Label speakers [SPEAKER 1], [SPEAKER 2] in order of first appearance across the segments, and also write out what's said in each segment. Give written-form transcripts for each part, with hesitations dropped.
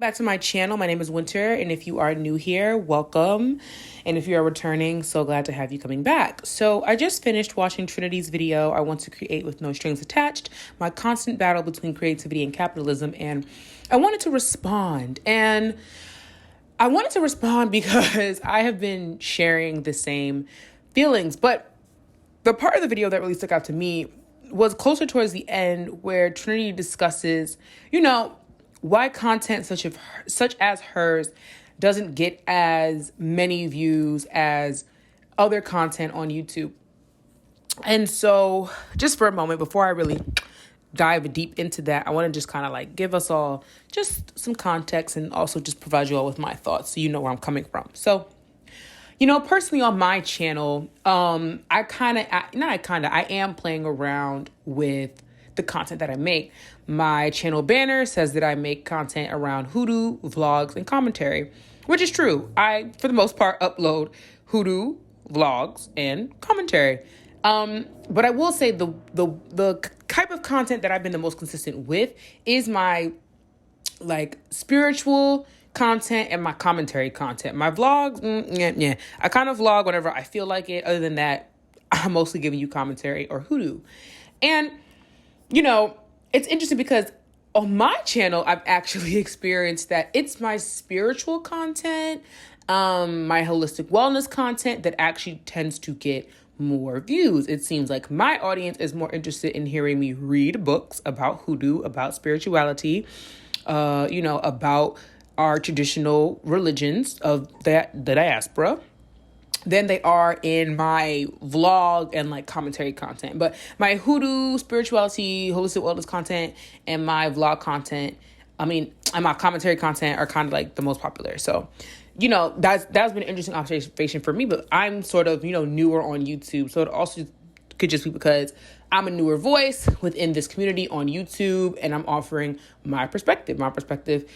[SPEAKER 1] Back to my channel. My name is Winter, and if you are new here, welcome. And if you are returning, so glad to have you coming back. So I just finished watching Trinity's video, I Want to Create with No Strings Attached, my constant battle between creativity and capitalism. And I wanted to respond. And I wanted to respond because I have been sharing the same feelings. But the part of the video that really stuck out to me was closer towards the end, where Trinity discusses, why content such as hers doesn't get as many views as other content on YouTube. And so just for a moment, before I really dive deep into that, I want to just kind of like give us all just some context and also just provide you all with my thoughts so you know where I'm coming from. So, personally on my channel, I am playing around with the content that I make. My channel banner says that I make content around hoodoo, vlogs, and commentary, which is true. I, for the most part, upload hoodoo, vlogs, and commentary. But I will say the type of content that I've been the most consistent with is my spiritual content and my commentary content. My vlogs, I kind of vlog whenever I feel like it. Other than that, I'm mostly giving you commentary or hoodoo. And it's interesting because on my channel, I've actually experienced that it's my spiritual content, my holistic wellness content that actually tends to get more views. It seems like my audience is more interested in hearing me read books about hoodoo, about spirituality, about our traditional religions of the diaspora, than they are in my vlog and commentary content. But my hoodoo, spirituality, holistic wellness content and my vlog content, and my commentary content are kind of the most popular. So, that's been an interesting observation for me, but I'm sort of, newer on YouTube. So it also could just be because I'm a newer voice within this community on YouTube and I'm offering my perspective. My perspective,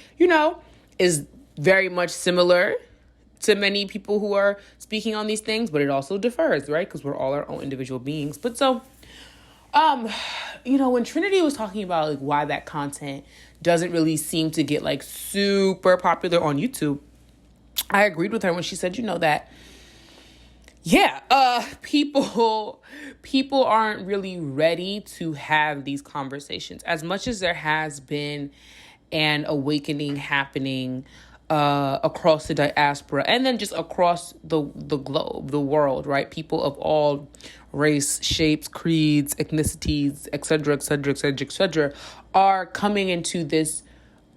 [SPEAKER 1] is very much similar to many people who are speaking on these things, but it also differs, right? Because we're all our own individual beings. But so, when Trinity was talking about why that content doesn't really seem to get super popular on YouTube, I agreed with her when she said, that, people aren't really ready to have these conversations. As much as there has been an awakening happening across the diaspora and then just across the globe, the world, right? People of all race, shapes, creeds, ethnicities, et cetera, et cetera, et cetera, et cetera, are coming into this,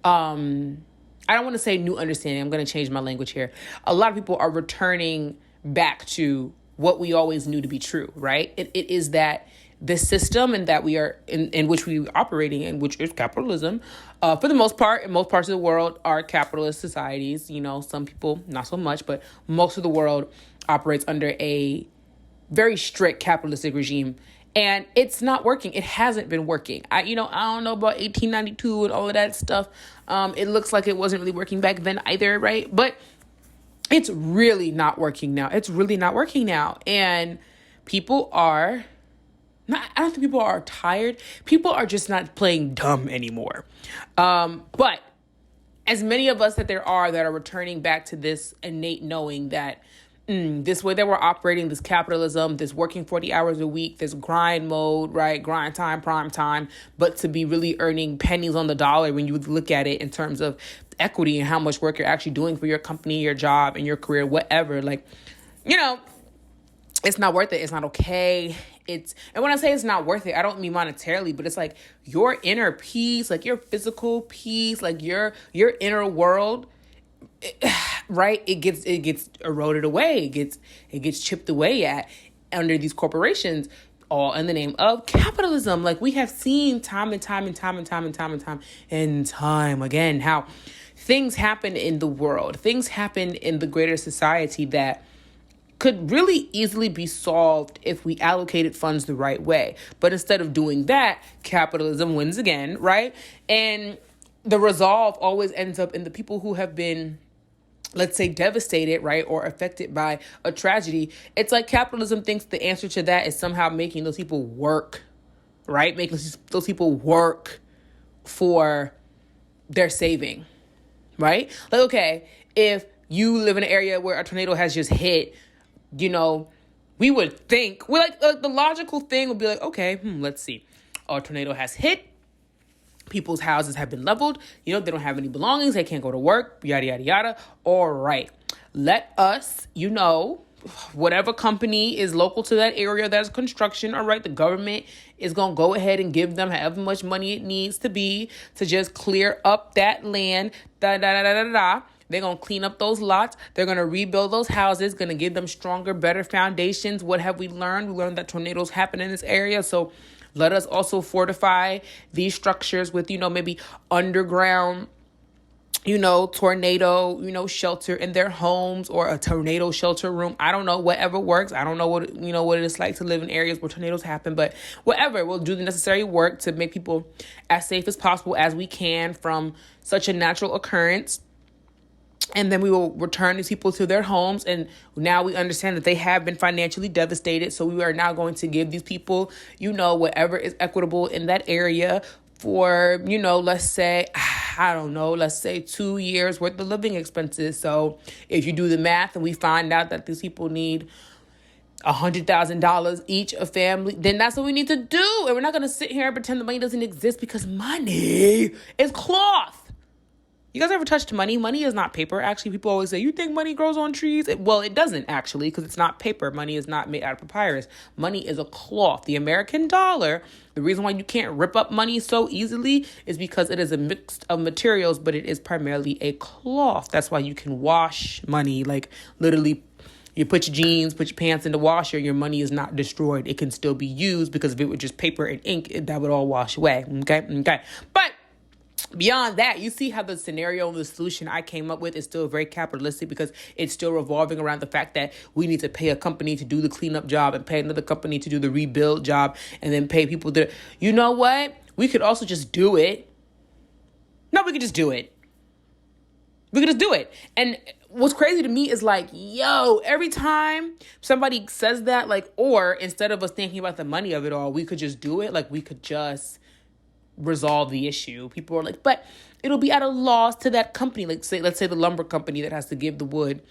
[SPEAKER 1] I don't want to say new understanding. I'm going to change my language here. A lot of people are returning back to what we always knew to be true, right? It is that the system and that we are in which we are operating in, which is capitalism, for the most part, in most parts of the world are capitalist societies. Some people not so much, but most of the world operates under a very strict capitalistic regime. And it's not working. It hasn't been working. I don't know about 1892 and all of that stuff. It looks like it wasn't really working back then either, right? But it's really not working now. And people are I don't think people are tired. People are just not playing dumb anymore. But as many of us that there are that are returning back to this innate knowing that this way that we're operating, this capitalism, this working 40 hours a week, this grind mode, right? Grind time, prime time, but to be really earning pennies on the dollar when you look at it in terms of equity and how much work you're actually doing for your company, your job, and your career, whatever. It's not worth it. It's not okay. And when I say it's not worth it, I don't mean monetarily, but it's your inner peace, your physical peace, your inner world, right? It gets eroded away. It gets chipped away at under these corporations, all in the name of capitalism. We have seen time and time again how things happen in the world, things happen in the greater society that could really easily be solved if we allocated funds the right way. But instead of doing that, capitalism wins again, right? And the resolve always ends up in the people who have been, let's say, devastated, right, or affected by a tragedy. It's like capitalism thinks the answer to that is somehow making those people work, right? Making those people work for their saving, right? Like, okay, if you live in an area where a tornado has just hit, we would think, the logical thing would be like, okay, let's see. A tornado has hit. People's houses have been leveled. They don't have any belongings. They can't go to work, yada, yada, yada. All right. Let us, whatever company is local to that area that's construction, all right, the government is going to go ahead and give them however much money it needs to be to just clear up that land, da-da-da-da-da-da. They're going to clean up those lots. They're going to rebuild those houses, going to give them stronger, better foundations. What have we learned? We learned that tornadoes happen in this area. So let us also fortify these structures with, maybe underground, tornado, shelter in their homes, or a tornado shelter room. I don't know, whatever works. I don't know what it's like to live in areas where tornadoes happen, but whatever, we'll do the necessary work to make people as safe as possible as we can from such a natural occurrence. And then we will return these people to their homes. And now we understand that they have been financially devastated. So we are now going to give these people, whatever is equitable in that area for, let's say 2 years worth of living expenses. So if you do the math and we find out that these people need $100,000 each a family, then that's what we need to do. And we're not going to sit here and pretend the money doesn't exist, because money is cloth. You guys ever touched money? Money is not paper. Actually, people always say, you think money grows on trees? Well, it doesn't actually, because it's not paper. Money is not made out of papyrus. Money is a cloth. The American dollar, the reason why you can't rip up money so easily is because it is a mix of materials, but it is primarily a cloth. That's why you can wash money. Like, literally, you put your jeans, put your pants in the washer, your money is not destroyed. It can still be used, because if it were just paper and ink, that would all wash away. Okay. But beyond that, you see how the scenario and the solution I came up with is still very capitalistic, because it's still revolving around the fact that we need to pay a company to do the cleanup job and pay another company to do the rebuild job, and then pay people to, you know what? We could also just do it. No, we could just do it. We could just do it. And what's crazy to me is like, every time somebody says that, or instead of us thinking about the money of it all, we could just do it. Like, we could just resolve the issue. People are like, but it'll be at a loss to that company. Let's say the lumber company that has to give the wood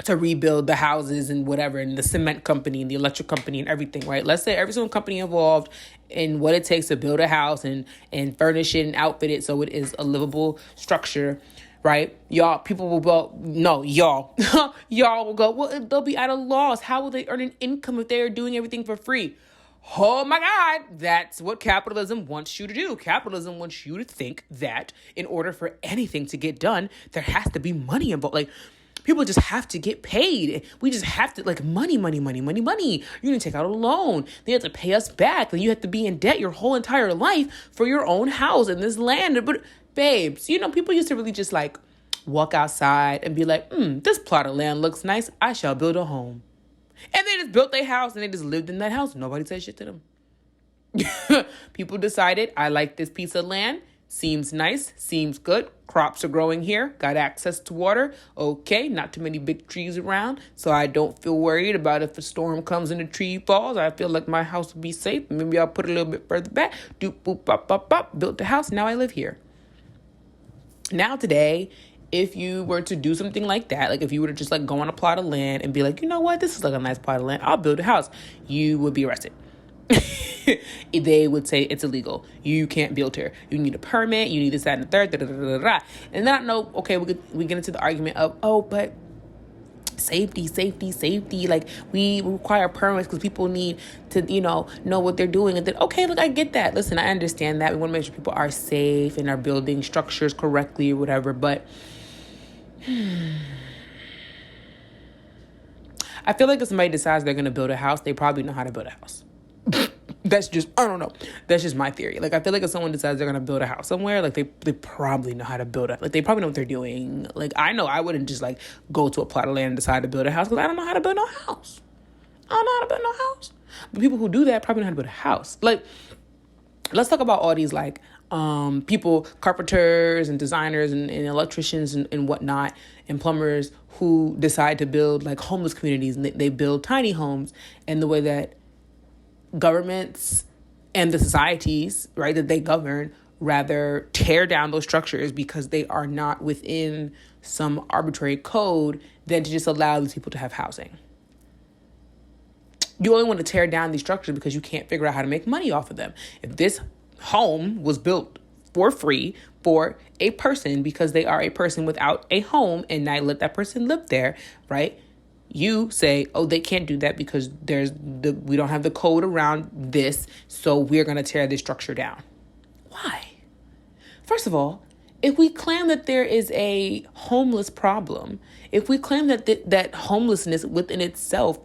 [SPEAKER 1] to rebuild the houses and whatever, and the cement company and the electric company and everything, right? Let's say every single company involved in what it takes to build a house and furnish it and outfit it so it is a livable structure, right? People will go, no, y'all will go, well, they'll be at a loss. How will they earn an income if they are doing everything for free? Oh my God, that's what capitalism wants you to do. Capitalism wants you to think that in order for anything to get done, there has to be money involved. Like, people just have to get paid. We just have to, money. You're going to take out a loan. They have to pay us back. Then you have to be in debt your whole entire life for your own house in this land. But babes, people used to really just walk outside and be like, this plot of land looks nice. I shall build a home. And they just built their house and they just lived in that house. Nobody said shit to them. People decided, I like this piece of land. Seems nice. Seems good. Crops are growing here. Got access to water. Okay, not too many big trees around, so I don't feel worried about if a storm comes and a tree falls. I feel like my house will be safe. Maybe I'll put it a little bit further back. Doop, boop, bop, bop, bop. Built the house. Now I live here. Now today, if you were to do something like that, if you were to just go on a plot of land and be like, you know what, this is a nice plot of land, I'll build a house, you would be arrested. They would say it's illegal. You can't build here. You need a permit. You need this, that, and the third. Da, da, da, da, da. And then I know, okay, we get into the argument of, but safety. We require permits because people need to, know what they're doing. And then, okay, look, I get that. Listen, I understand that. We want to make sure people are safe and are building structures correctly or whatever. But I feel like if somebody decides they're going to build a house, they probably know how to build a house. That's just, I don't know. That's just my theory. I feel like if someone decides they're going to build a house somewhere, they probably know how to build it. They probably know what they're doing. I know I wouldn't just go to a plot of land and decide to build a house because I don't know how to build no house. I don't know how to build no house. But people who do that probably know how to build a house. Let's talk about all these people, carpenters and designers and electricians and whatnot, and plumbers who decide to build homeless communities, and they build tiny homes. And the way that governments and the societies, right, that they govern rather tear down those structures because they are not within some arbitrary code than to just allow these people to have housing. You only want to tear down these structures because you can't figure out how to make money off of them. If this home was built for free for a person because they are a person without a home and I let that person live there, right? You say, oh, they can't do that because we don't have the code around this, so we're going to tear this structure down. Why? First of all, if we claim that there is a homeless problem, if we claim that homelessness within itself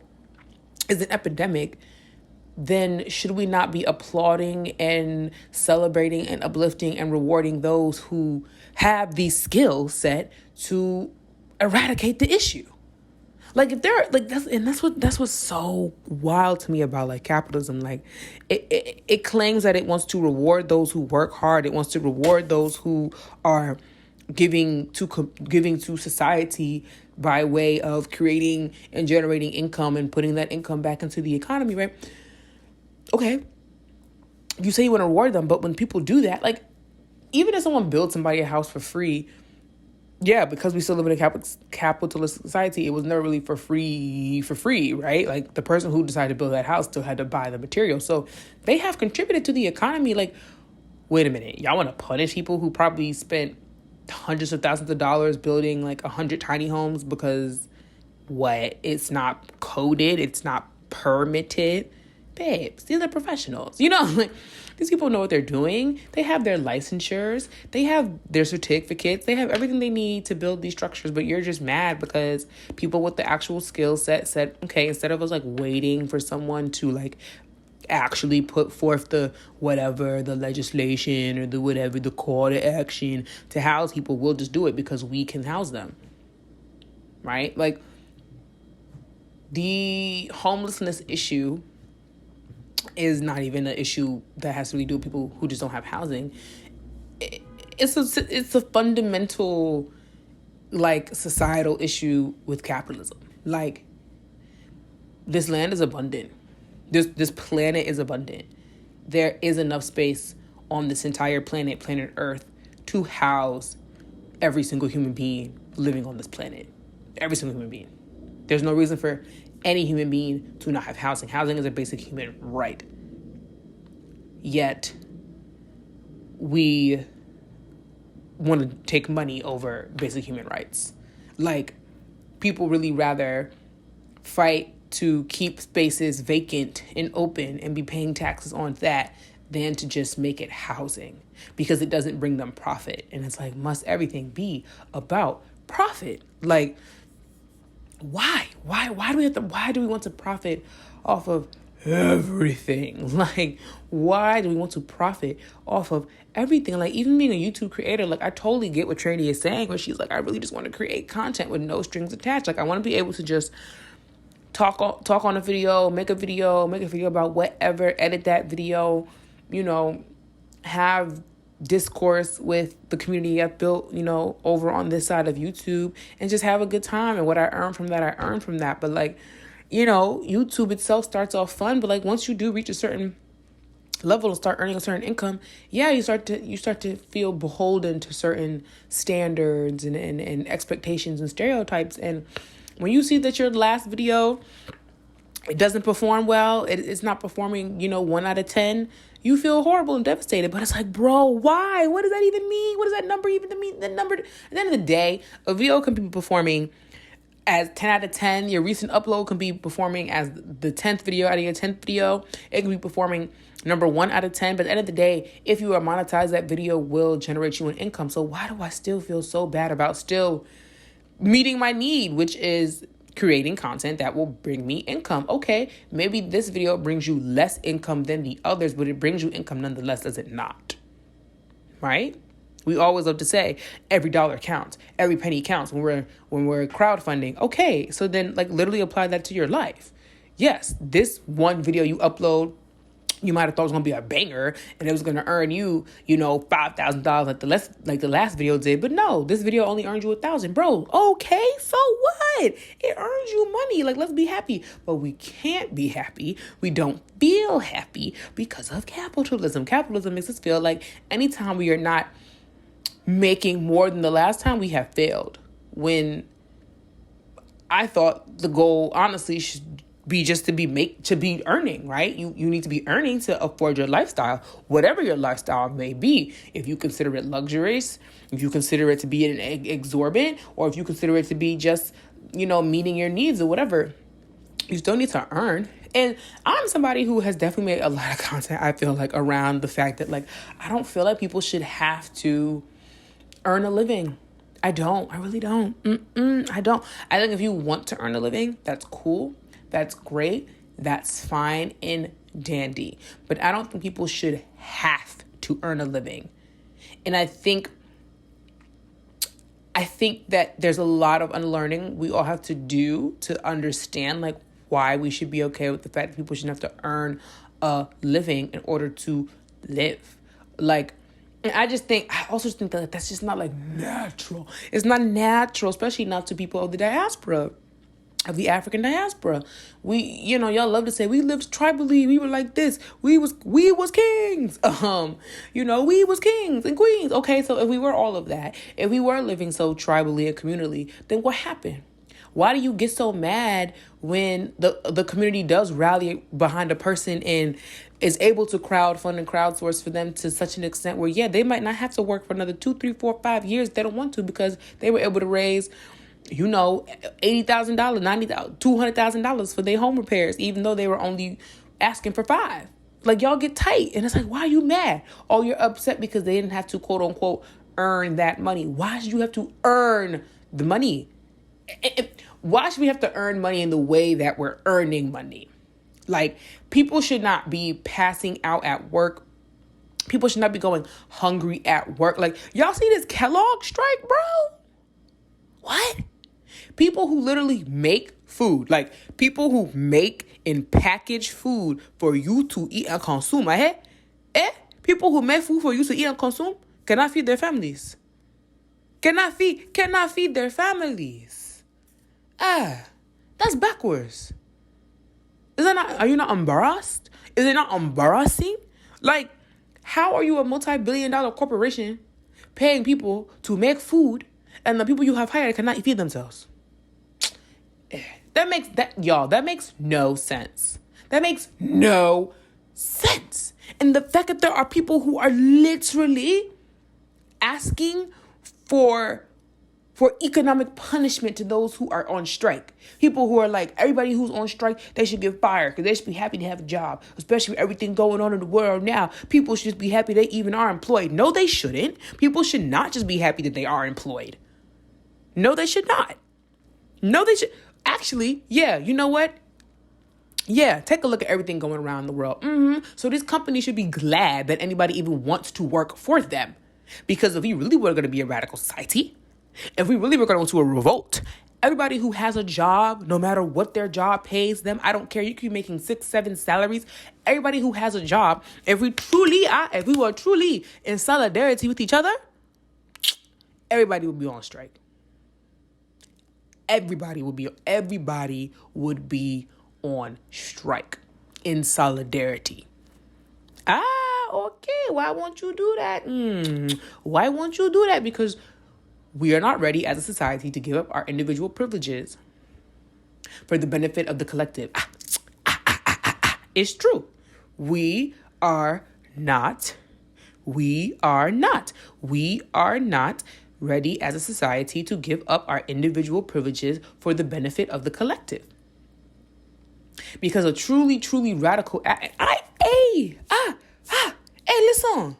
[SPEAKER 1] is an epidemic, then should we not be applauding and celebrating and uplifting and rewarding those who have the skill set to eradicate the issue? Like if they're like that's what's so wild to me about like capitalism. Like it claims that it wants to reward those who work hard. It wants to reward those who are giving to society by way of creating and generating income and putting that income back into the economy, right? Okay, you say you want to reward them, but when people do that, like even if someone builds somebody a house for free, yeah, because we still live in a capitalist society, it was never really for free, right? Like the person who decided to build that house still had to buy the material. So they have contributed to the economy. Like, wait a minute, y'all want to punish people who probably spent hundreds of thousands of dollars building like 100 tiny homes because what? It's not coded, it's not permitted. Babes, these are professionals. Like these people know what they're doing. They have their licensures. They have their certificates. They have everything they need to build these structures. But you're just mad because people with the actual skill set said, okay, instead of us like waiting for someone to like actually put forth the legislation or the call to action to house people, we'll just do it because we can house them. Right? Like the homelessness issue is not even an issue that has to really do with people who just don't have housing. It's a fundamental like societal issue with capitalism. Like this land is abundant. This planet is abundant. There is enough space on this entire planet Earth, to house every single human being living on this planet. Every single human being. There's no reason for any human being to not have housing. Housing is a basic human right. Yet, we want to take money over basic human rights. Like, people really rather fight to keep spaces vacant and open and be paying taxes on that than to just make it housing, because it doesn't bring them profit. And it's like, must everything be about profit? Like, why do we want to profit off of everything? Like, why do we want to profit off of everything? Like, even being a YouTube creator, like, I totally get what Trinity is saying, where she's like, I really just want to create content with no strings attached. Like, I want to be able to just talk on a video, make a video about whatever, edit that video, have discourse with the community I've built, over on this side of YouTube, and just have a good time. And what I earn from that, I earn from that. But like, YouTube itself starts off fun, but like once you do reach a certain level and start earning a certain income, yeah, you start to feel beholden to certain standards and expectations and stereotypes. And when you see that your last video, it doesn't perform well, it's not performing, 1 out of 10, you feel horrible and devastated. But it's like, bro, why? What does that even mean? What does that number even mean? The number, at the end of the day, a video can be performing as 10 out of 10. Your recent upload can be performing as the 10th video out of your 10th video. It can be performing number 1 out of 10. But at the end of the day, if you are monetized, that video will generate you an income. So why do I still feel so bad about still meeting my need, which is creating content that will bring me income? Okay, maybe this video brings you less income than the others, but it brings you income nonetheless, does it not? Right? We always love to say every dollar counts, every penny counts when we're crowdfunding. Okay, so then like literally apply that to your life. Yes, this one video you upload you might have thought it was gonna be a banger and it was gonna earn you, $5,000 like the last video did. But no, this video only earned you 1,000, bro. Okay, so what? It earns you money. Like, let's be happy. But we can't be happy. We don't feel happy because of capitalism. Capitalism makes us feel like anytime we are not making more than the last time, we have failed. When I thought the goal, honestly, should be just to be earning, right? You need to be earning to afford your lifestyle, whatever your lifestyle may be. If you consider it luxurious, if you consider it to be an exorbitant, or if you consider it to be just, meeting your needs or whatever, you still need to earn. And I'm somebody who has definitely made a lot of content, I feel like, around the fact that, like, I don't feel like people should have to earn a living. I really don't. I don't. I think if you want to earn a living, that's cool. That's great. That's fine and dandy. But I don't think people should have to earn a living. And I think that there's a lot of unlearning we all have to do to understand, like, why we should be okay with the fact that people shouldn't have to earn a living in order to live. Like, and I also think that that's just not, like, natural. It's not natural, especially not to people of the diaspora, of the African diaspora. We, y'all love to say we lived tribally. We were like this. We was kings. We was kings and queens. Okay, so if we were all of that, if we were living so tribally and communally, then what happened? Why do you get so mad when the community does rally behind a person and is able to crowdfund and crowdsource for them to such an extent where, yeah, they might not have to work for another 2, 3, 4, 5 years. They don't want to because they were able to raise, $80,000, $90,000, $200,000 for their home repairs, even though they were only asking for $5,000. Like, y'all get tight. And it's like, why are you mad? Oh, you're upset because they didn't have to, quote unquote, earn that money. Why should you have to earn the money? Why should we have to earn money in the way that we're earning money? Like, people should not be passing out at work. People should not be going hungry at work. Like, y'all see this Kellogg strike, bro? What? People who literally make food, like people who make and package food for you to eat and consume. People who make food for you to eat and consume cannot feed their families. Cannot feed their families. That's backwards. Are you not embarrassed? Is it not embarrassing? Like, how are you a multi-billion-dollar corporation paying people to make food and the people you have hired cannot feed themselves? That makes no sense. That makes no sense. And the fact that there are people who are literally asking for economic punishment to those who are on strike. People who are like, everybody who's on strike, they should get fired because they should be happy to have a job, especially with everything going on in the world now. People should just be happy they even are employed. No, they shouldn't. People should not just be happy that they are employed. No, they should not. No, they should. Actually, yeah, you know what? Yeah, take a look at everything going around the world. So this company should be glad that anybody even wants to work for them. Because if we really were going to be a radical society, if we really were going to a revolt, everybody who has a job, no matter what their job pays them, I don't care. You could be making 6, 7 salaries. Everybody who has a job, if we were truly in solidarity with each other, everybody would be on strike. Everybody would be on strike in solidarity. Okay. Why won't you do that? Why won't you do that? Because we are not ready as a society to give up our individual privileges for the benefit of the collective. It's true. We are not ready as a society to give up our individual privileges for the benefit of the collective. Because a truly, truly radical listen.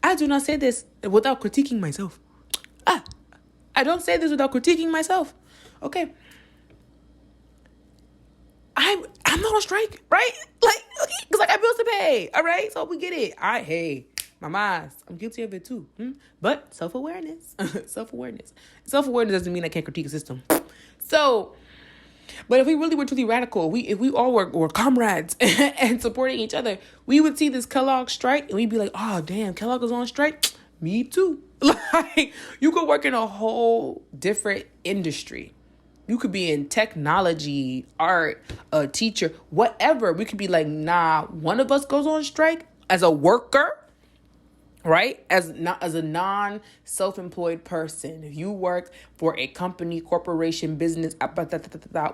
[SPEAKER 1] I do not say this without critiquing myself. I don't say this without critiquing myself. Okay. I'm not on strike, right? Like, because I got bills to pay. All right. So we get it. I'm guilty of it too. But self-awareness. Self-awareness doesn't mean I can't critique a system. So But if we really were truly radical, if we all were comrades and supporting each other, we would see this Kellogg strike and we'd be like, oh, damn, Kellogg is on strike. Me too. Like, you could work in a whole different industry. You could be in technology, art, a teacher, whatever. We could be like, nah, one of us goes on strike as a worker, right? As a non-self-employed person. If you work for a company, corporation, business,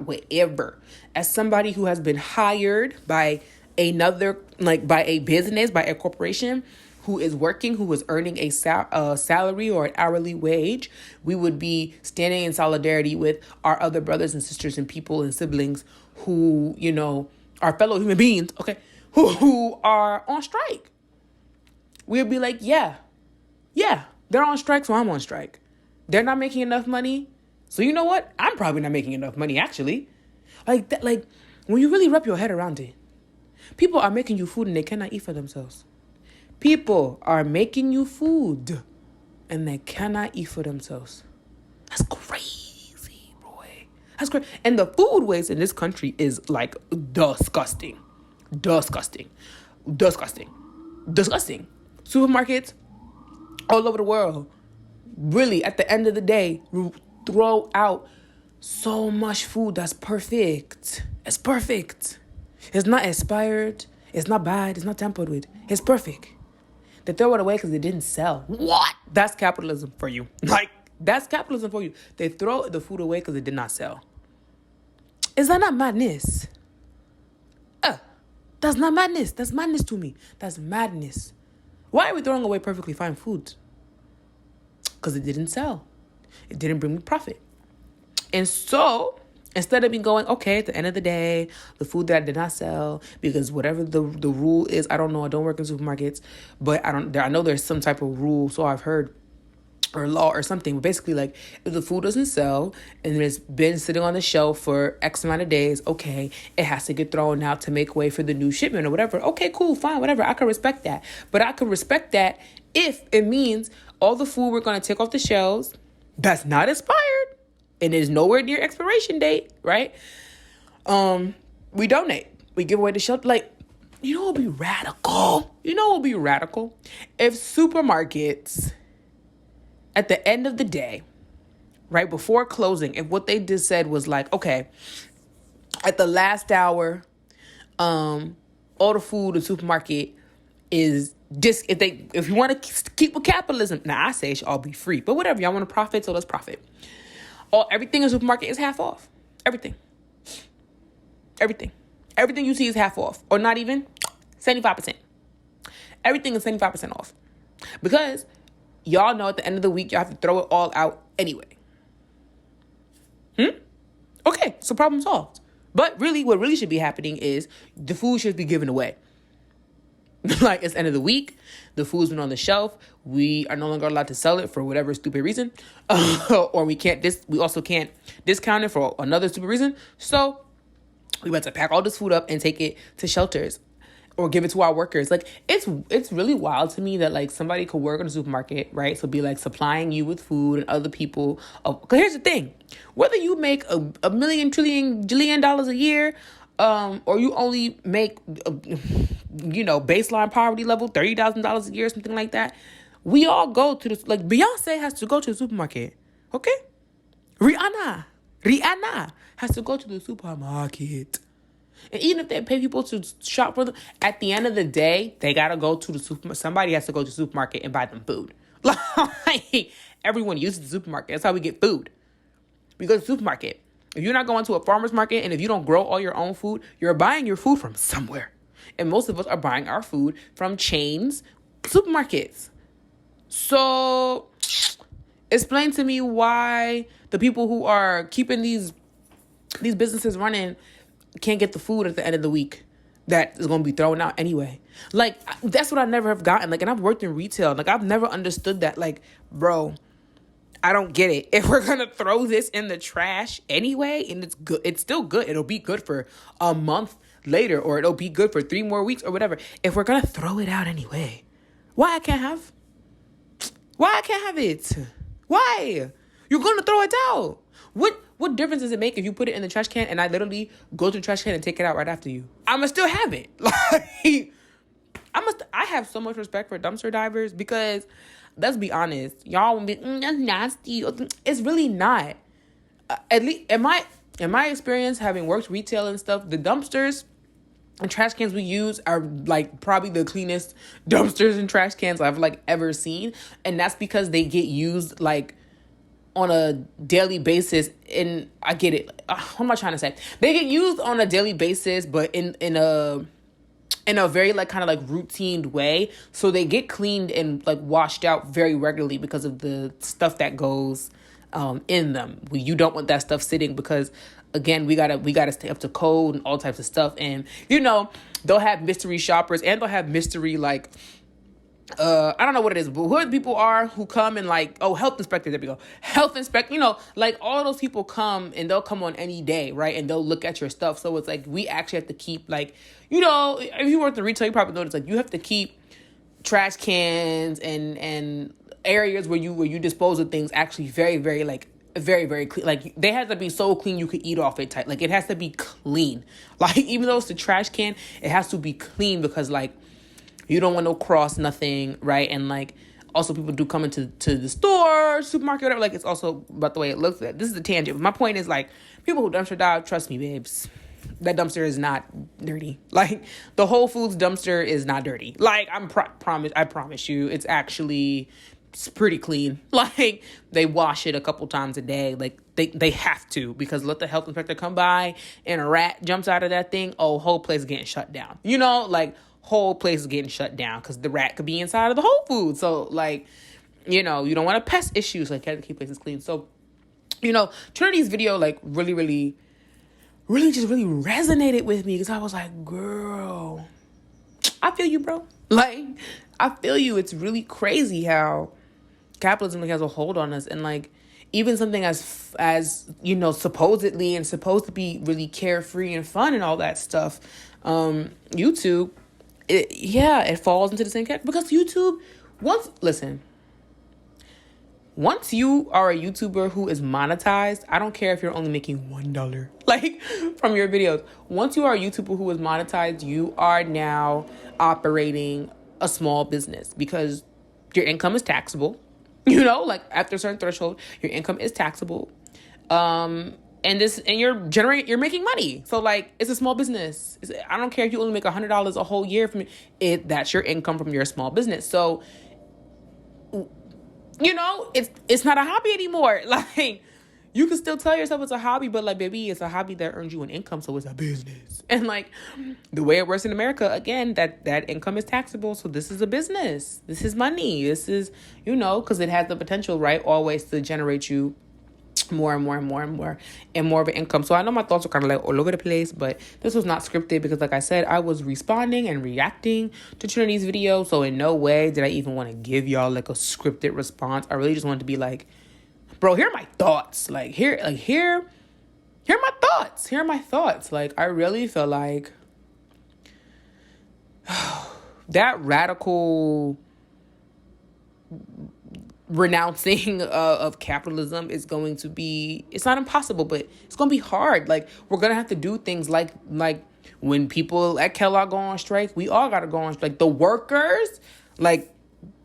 [SPEAKER 1] whatever, as somebody who has been hired by another, like by a business, by a corporation, who is working, who is earning a salary or an hourly wage, we would be standing in solidarity with our other brothers and sisters and people and siblings who, you know, are fellow human beings, okay, who are on strike. We'd be like, yeah, they're on strike, so I'm on strike. They're not making enough money, so you know what? I'm probably not making enough money, actually. Like that, like when you really wrap your head around it, people are making you food and they cannot eat for themselves. People are making you food and they cannot eat for themselves. That's crazy, boy. That's crazy. And the food waste in this country is like disgusting. Supermarkets all over the world, really, at the end of the day, throw out so much food that's perfect. It's perfect. It's not expired. It's not bad. It's not tampered with. It's perfect. They throw it away because it didn't sell. What? That's capitalism for you. Like, that's capitalism for you. They throw the food away because it did not sell. Is that not madness? That's not madness. That's madness to me. That's madness. Why are we throwing away perfectly fine food? Because it didn't sell. It didn't bring me profit. And so, instead of me going, okay, at the end of the day, the food that I did not sell, because whatever the rule is, I don't know, I don't work in supermarkets, but I know there's some type of rule, so I've heard, or law or something, but basically, like, if the food doesn't sell and it's been sitting on the shelf for X amount of days, okay, it has to get thrown out to make way for the new shipment or whatever. Okay, cool, fine, whatever. I can respect that. But I can respect that if it means all the food we're going to take off the shelves that's not expired and is nowhere near expiration date, right? We donate. We give away the shelf. Like, you know what would be radical? If supermarkets, at the end of the day, right before closing, if what they just said was like, okay, at the last hour, all the food in the supermarket is just, if you want to keep with capitalism, now I say it should all be free, but whatever, y'all want to profit, so let's profit. Everything in the supermarket is half off. Everything you see is half off, or not even 75%. Everything is 75% off, because y'all know at the end of the week, y'all have to throw it all out anyway. Okay, so problem solved. But really, what really should be happening is the food should be given away. Like, it's the end of the week, the food's been on the shelf, we are no longer allowed to sell it for whatever stupid reason, or we also can't discount it for another stupid reason. So we went to pack all this food up and take it to shelters or give it to our workers. Like, it's really wild to me that, like, somebody could work in a supermarket, right? So be like supplying you with food and other people. Because here's the thing, whether you make a million, trillion, jillion dollars a year, or you only make, baseline poverty level, $30,000 a year, something like that. We all go to the, like, Beyonce has to go to the supermarket. Okay? Rihanna has to go to the supermarket. And even if they pay people to shop for them, at the end of the day, they got to go to the supermarket. Somebody has to go to the supermarket and buy them food. Like, everyone uses the supermarket. That's how we get food. We go to the supermarket. If you're not going to a farmer's market and if you don't grow all your own food, you're buying your food from somewhere. And most of us are buying our food from chains, supermarkets. So explain to me why the people who are keeping these businesses running can't get the food at the end of the week that is going to be thrown out anyway. Like, that's what I never have gotten. Like, and I've worked in retail. Like, I've never understood that. Like, bro, I don't get it. If we're going to throw this in the trash anyway, and it's good, it's still good. It'll be good for a month later, or it'll be good for 3 more weeks or whatever. If we're going to throw it out anyway, why I can't have it? Why? You're going to throw it out. What difference does it make if you put it in the trash can and I literally go to the trash can and take it out right after you? I'ma still have it. Like, I have so much respect for dumpster divers because, let's be honest, y'all will be, that's nasty. It's really not. At least in my experience, having worked retail and stuff, the dumpsters and trash cans we use are like probably the cleanest dumpsters and trash cans I've like ever seen. And that's because they get used like on a daily basis. And I get it. What am I trying to say? They get used on a daily basis, but in a very like kind of like routine way. So they get cleaned and like washed out very regularly because of the stuff that goes in them. You don't want that stuff sitting because, again, we gotta stay up to code and all types of stuff. And they'll have mystery shoppers and they'll have mystery like I don't know what it is, but who people are who come and like, health inspector, there we go. Health inspector, like all those people come and they'll come on any day, right? And they'll look at your stuff. So it's like, we actually have to keep like, if you work in retail, you probably notice like you have to keep trash cans and areas where you dispose of things actually very, very like, very, very clean. Like they have to be so clean you could eat off it type. Like it has to be clean. Like even though it's a trash can, it has to be clean because like, you don't want no cross, nothing, right? And like, also people do come into the store, supermarket, whatever. Like, it's also about the way it looks. This is a tangent. But my point is like, people who dumpster dive, trust me, babes, that dumpster is not dirty. Like, the Whole Foods dumpster is not dirty. Like, I promise you, it's pretty clean. Like, they wash it a couple times a day. Like, they have to, because let the health inspector come by and a rat jumps out of that thing. Whole place is getting shut down. Like, whole place is getting shut down because the rat could be inside of the Whole Foods. So like, you don't want to pest issues. Like, you have to keep places clean. So, Trinity's video like really, really, really just really resonated with me because I was like, girl, I feel you, bro. Like, I feel you. It's really crazy how capitalism has a hold on us, and like even something as supposedly and supposed to be really carefree and fun and all that stuff, YouTube. It falls into the same category because YouTube, once you are a YouTuber who is monetized, I don't care if you're only making $1 like from your videos. Once you are a YouTuber who is monetized, you are now operating a small business because your income is taxable. Like after a certain threshold, your income is taxable. And you're making money. So like, it's a small business. I don't care if you only make $100 a whole year from it. That's your income from your small business. So, it's not a hobby anymore. Like, you can still tell yourself it's a hobby, but like, baby, it's a hobby that earns you an income. So it's a business. And like the way it works in America, again, that income is taxable. So this is a business. This is money. This is, because it has the potential, right? Always to generate you more and more and more and more and more of an income. So I know my thoughts are kind of like all over the place, but this was not scripted because like I said, I was responding and reacting to Trinity's video. So in no way did I even want to give y'all like a scripted response. I really just wanted to be like, bro, here are my thoughts. Like here are my thoughts. Here are my thoughts. Like I really feel like that radical renouncing of capitalism is going to be, it's not impossible, but it's going to be hard. Like we're going to have to do things like when people at Kellogg go on strike, we all got to go on strike. The workers, like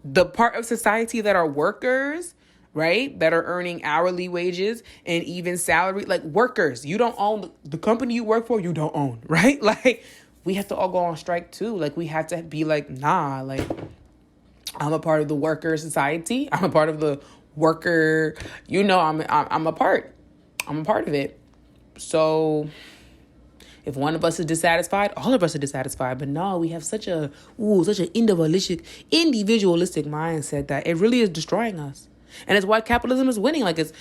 [SPEAKER 1] the part of society that are workers, right? That are earning hourly wages and even salary, like workers, you don't own the company you work for, you don't own, right? Like we have to all go on strike too. Like we have to be like, nah, like I'm a part of the worker society. I'm a part of the worker, I'm a part of it. So if one of us is dissatisfied, all of us are dissatisfied. But no, we have such an individualistic mindset that it really is destroying us. And it's why capitalism is winning. Like, it's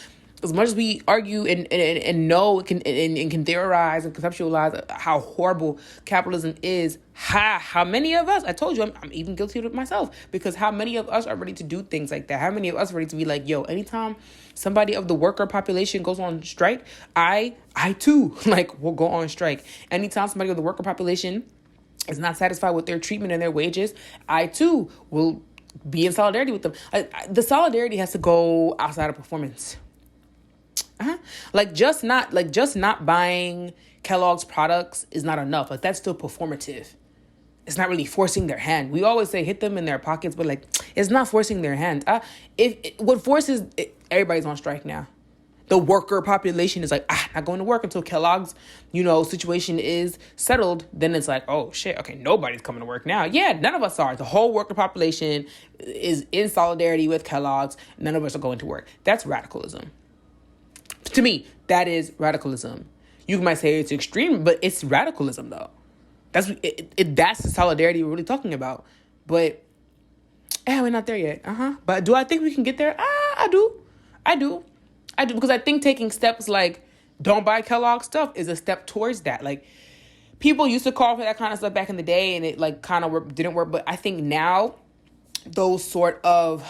[SPEAKER 1] as much as we argue and know can theorize and conceptualize how horrible capitalism is, how many of us, I told you, I'm even guilty of it myself, because how many of us are ready to do things like that? How many of us are ready to be like, yo, anytime somebody of the worker population goes on strike, I too, like, will go on strike. Anytime somebody of the worker population is not satisfied with their treatment and their wages, I too will be in solidarity with them. The solidarity has to go outside of performance. Just not buying Kellogg's products is not enough. Like, that's still performative. It's not really forcing their hand. We always say hit them in their pockets, but like, it's not forcing their hand. What forces everybody's on strike now. The worker population is like, not going to work until Kellogg's, situation is settled. Then it's like, oh shit, okay, nobody's coming to work now. Yeah, none of us are. The whole worker population is in solidarity with Kellogg's. None of us are going to work. That's radicalism. To me, that is radicalism. You might say it's extreme, but it's radicalism though. That's the solidarity we're really talking about. But we're not there yet. But do I think we can get there? I do. Because I think taking steps like don't buy Kellogg stuff is a step towards that. Like, people used to call for that kind of stuff back in the day, and it like kind of didn't work. But I think now those sort of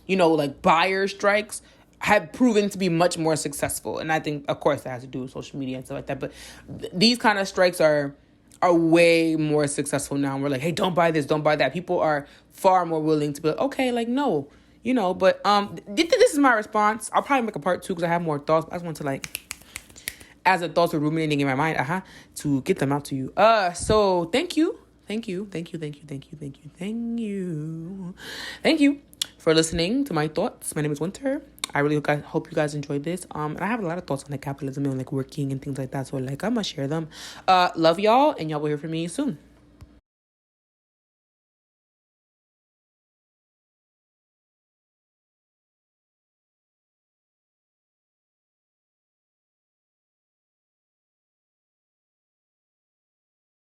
[SPEAKER 1] like buyer strikes have proven to be much more successful. And I think, of course, that has to do with social media and stuff like that. But these kind of strikes are way more successful now. And we're like, hey, don't buy this, don't buy that. People are far more willing to be like, okay, like, no. But this is my response. I'll probably make a part 2 because I have more thoughts. I just want to as the thoughts are ruminating in my mind, to get them out to you. So thank you for listening to my thoughts. My name is Winter. I really hope you guys enjoyed this. And I have a lot of thoughts on capitalism and working and things like that. So I'm gonna share them. Love y'all, and y'all will hear from me soon.